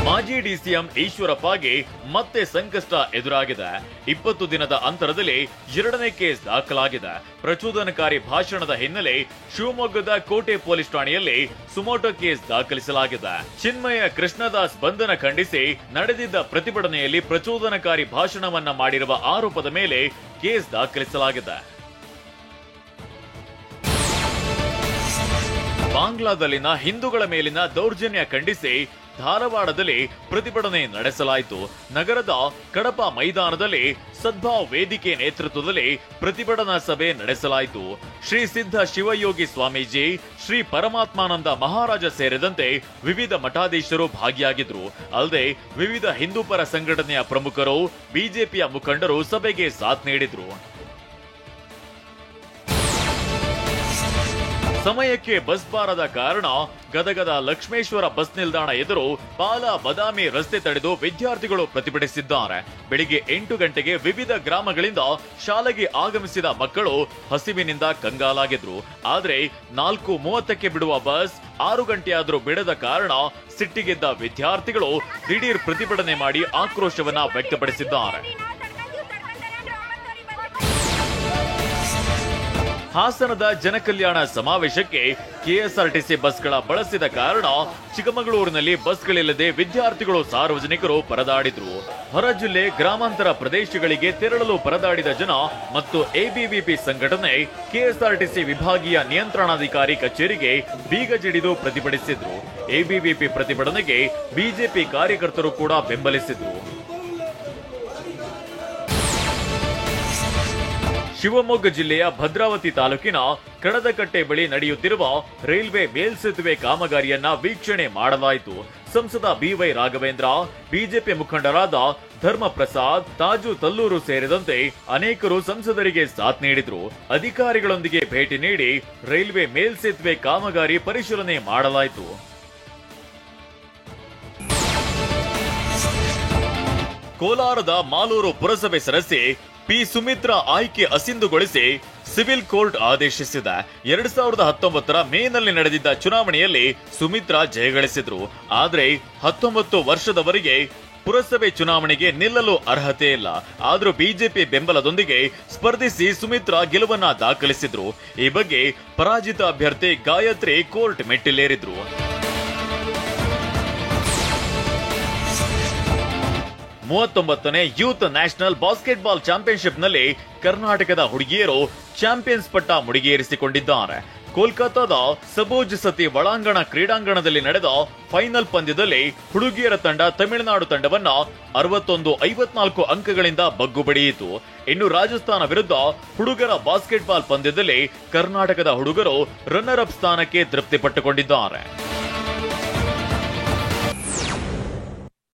ಮಾಜಿ ಡಿಸಿಎಂ ಈಶ್ವರಪ್ಪಗೆ ಮತ್ತೆ ಸಂಕಷ್ಟ ಎದುರಾಗಿದೆ. 20 ದಿನದ ಅಂತರದಲ್ಲಿ 2ನೇ ಕೇಸ್ ದಾಖಲಾಗಿದೆ. ಪ್ರಚೋದನಕಾರಿ ಭಾಷಣದ ಹಿನ್ನೆಲೆ ಶಿವಮೊಗ್ಗದ ಕೋಟೆ ಪೊಲೀಸ್ ಠಾಣೆಯಲ್ಲಿ ಸುಮೋಟೋ ಕೇಸ್ ದಾಖಲಿಸಲಾಗಿದೆ. ಚಿನ್ಮಯ ಕೃಷ್ಣದಾಸ್ ಬಂಧನ ಖಂಡಿಸಿ ನಡೆದಿದ್ದ ಪ್ರತಿಭಟನೆಯಲ್ಲಿ ಪ್ರಚೋದನಕಾರಿ ಭಾಷಣವನ್ನ ಮಾಡಿರುವ ಆರೋಪದ ಮೇಲೆ ಕೇಸ್ ದಾಖಲಿಸಲಾಗಿದೆ. ಬಾಂಗ್ಲಾದಲ್ಲಿನ ಹಿಂದೂಗಳ ಮೇಲಿನ ದೌರ್ಜನ್ಯ ಖಂಡಿಸಿ ಧಾರವಾಡದಲ್ಲಿ ಪ್ರತಿಭಟನೆ ನಡೆಸಲಾಯಿತು. ನಗರದ ಕಡಪ ಮೈದಾನದಲ್ಲಿ ಸದ್ಭಾವ್ ವೇದಿಕೆ ನೇತೃತ್ವದಲ್ಲಿ ಪ್ರತಿಭಟನಾ ಸಭೆ ನಡೆಸಲಾಯಿತು. ಶ್ರೀ ಸಿದ್ಧ ಶಿವಯೋಗಿ ಸ್ವಾಮೀಜಿ, ಶ್ರೀ ಪರಮಾತ್ಮಾನಂದ ಮಹಾರಾಜ ಸೇರಿದಂತೆ ವಿವಿಧ ಮಠಾಧೀಶರು ಭಾಗಿಯಾಗಿದ್ರು. ಅಲ್ಲದೆ ವಿವಿಧ ಹಿಂದೂ ಪರ ಸಂಘಟನೆಯ ಪ್ರಮುಖರು, ಬಿಜೆಪಿಯ ಮುಖಂಡರು ಸಭೆಗೆ ಸಾಥ್ ನೀಡಿದ್ರು. ಸಮಯಕ್ಕೆ ಬಸ್ ಬಾರದ ಕಾರಣ ಗದಗದ ಲಕ್ಷ್ಮೇಶ್ವರ ಬಸ್ ನಿಲ್ದಾಣ ಎದುರು ಪಾಲ ಬದಾಮಿ ರಸ್ತೆ ತಡೆದು ವಿದ್ಯಾರ್ಥಿಗಳು ಪ್ರತಿಭಟಿಸಿದ್ದಾರೆ. ಬೆಳಿಗ್ಗೆ 8 ಗಂಟೆಗೆ ವಿವಿಧ ಗ್ರಾಮಗಳಿಂದ ಶಾಲೆಗೆ ಆಗಮಿಸಿದ ಮಕ್ಕಳು ಹಸಿವಿನಿಂದ ಕಂಗಾಲಾಗಿದ್ರು. ಆದ್ರೆ 4:30ಕ್ಕೆ ಬಿಡುವ ಬಸ್ 6 ಗಂಟೆಯಾದ್ರೂ ಬಿಡದ ಕಾರಣ ಸಿಟ್ಟಿಗೆದ್ದ ವಿದ್ಯಾರ್ಥಿಗಳು ದಿಢೀರ್ ಪ್ರತಿಭಟನೆ ಮಾಡಿ ಆಕ್ರೋಶವನ್ನ ವ್ಯಕ್ತಪಡಿಸಿದ್ದಾರೆ. ಹಾಸನದ ಜನಕಲ್ಯಾಣ ಸಮಾವೇಶಕ್ಕೆ ಕೆಎಸ್ಆರ್ಟಿಸಿ ಬಸ್ಗಳ ಬಳಸಿದ ಕಾರಣ ಚಿಕ್ಕಮಗಳೂರಿನಲ್ಲಿ ಬಸ್ಗಳಿಲ್ಲದೆ ವಿದ್ಯಾರ್ಥಿಗಳು, ಸಾರ್ವಜನಿಕರು ಪರದಾಡಿದ್ರು. ಹೊರ ಜಿಲ್ಲೆ, ಗ್ರಾಮಾಂತರ ಪ್ರದೇಶಗಳಿಗೆ ತೆರಳಲು ಪರದಾಡಿದ ಜನ ಮತ್ತು ಎಬಿವಿಪಿ ಸಂಘಟನೆ ಕೆಎಸ್ಆರ್ಟಿಸಿ ವಿಭಾಗೀಯ ನಿಯಂತ್ರಣಾಧಿಕಾರಿ ಕಚೇರಿಗೆ ಬೀಗ ಜಡಿದು ಪ್ರತಿಭಟಿಸಿದ್ರು. ಎಬಿವಿಪಿ ಪ್ರತಿಭಟನೆಗೆ ಬಿಜೆಪಿ ಕಾರ್ಯಕರ್ತರು ಕೂಡ ಬೆಂಬಲಿಸಿದ್ರು. ಶಿವಮೊಗ್ಗ ಜಿಲ್ಲೆಯ ಭದ್ರಾವತಿ ತಾಲೂಕಿನ ಕಡದಕಟ್ಟೆ ಬಳಿ ನಡೆಯುತ್ತಿರುವ ರೈಲ್ವೆ ಮೇಲ್ಸೇತುವೆ ಕಾಮಗಾರಿಯನ್ನ ವೀಕ್ಷಣೆ ಮಾಡಲಾಯಿತು. ಸಂಸದ ಬಿವೈ ರಾಘವೇಂದ್ರ, ಬಿಜೆಪಿ ಮುಖಂಡರಾದ ಧರ್ಮಪ್ರಸಾದ್, ತಾಜು ತಲ್ಲೂರು ಸೇರಿದಂತೆ ಅನೇಕರು ಸಂಸದರಿಗೆ ಸಾಥ್ ನೀಡಿದ್ರು. ಅಧಿಕಾರಿಗಳೊಂದಿಗೆ ಭೇಟಿ ನೀಡಿ ರೈಲ್ವೆ ಮೇಲ್ಸೇತುವೆ ಕಾಮಗಾರಿ ಪರಿಶೀಲನೆ ಮಾಡಲಾಯಿತು. ಕೋಲಾರದ ಮಾಲೂರು ಪುರಸಭೆ ಸದಸ್ಯೆ ಪಿ ಸುಮಿತ್ರಾ ಆಯ್ಕೆ ಅಸಿಂಧುಗೊಳಿಸಿ ಸಿವಿಲ್ ಕೋರ್ಟ್ ಆದೇಶಿಸಿದೆ. 2019ರ ಮೇನಲ್ಲಿ ನಡೆದಿದ್ದ ಚುನಾವಣೆಯಲ್ಲಿ ಸುಮಿತ್ರಾ ಜಯಗಳಿಸಿದ್ರು. ಆದ್ರೆ 19 ವರ್ಷದವರೆಗೆ ಪುರಸಭೆ ಚುನಾವಣೆಗೆ ನಿಲ್ಲಲು ಅರ್ಹತೆ ಇಲ್ಲ. ಆದ್ರೂ ಬಿಜೆಪಿ ಬೆಂಬಲದೊಂದಿಗೆ ಸ್ಪರ್ಧಿಸಿ ಸುಮಿತ್ರಾ ಗೆಲುವನ್ನ ದಾಖಲಿಸಿದ್ರು. ಈ ಬಗ್ಗೆ ಪರಾಜಿತ ಅಭ್ಯರ್ಥಿ ಗಾಯತ್ರಿ ಕೋರ್ಟ್ ಮೆಟ್ಟಿಲೇರಿದ್ರು. ನೇ ಯೂತ್ ನ್ಯಾಷನಲ್ ಬಾಸ್ಕೆಟ್ಬಾಲ್ ಚಾಂಪಿಯನ್ಶಿಪ್ನಲ್ಲಿ ಕರ್ನಾಟಕದ ಹುಡುಗಿಯರು ಚಾಂಪಿಯನ್ಸ್ ಪಟ್ಟ ಮುಡಿಗೇರಿಸಿಕೊಂಡಿದ್ದಾರೆ. ಕೋಲ್ಕತ್ತಾದ ಸಬೂಜ್ ಸತಿ ಒಳಾಂಗಣ ಕ್ರೀಡಾಂಗಣದಲ್ಲಿ ನಡೆದ ಫೈನಲ್ ಪಂದ್ಯದಲ್ಲಿ ಹುಡುಗಿಯರ ತಂಡ ತಮಿಳುನಾಡು ತಂಡವನ್ನ 61-54 ಅಂಕಗಳಿಂದ ಬಗ್ಗು ಬಡಿಯಿತು. ಇನ್ನು ರಾಜಸ್ಥಾನ ವಿರುದ್ಧ ಹುಡುಗರ ಬಾಸ್ಕೆಟ್ಬಾಲ್ ಪಂದ್ಯದಲ್ಲಿ ಕರ್ನಾಟಕದ ಹುಡುಗರು ರನ್ನರ್ ಅಪ್ ಸ್ಥಾನಕ್ಕೆ ತೃಪ್ತಿಪಟ್ಟುಕೊಂಡಿದ್ದಾರೆ.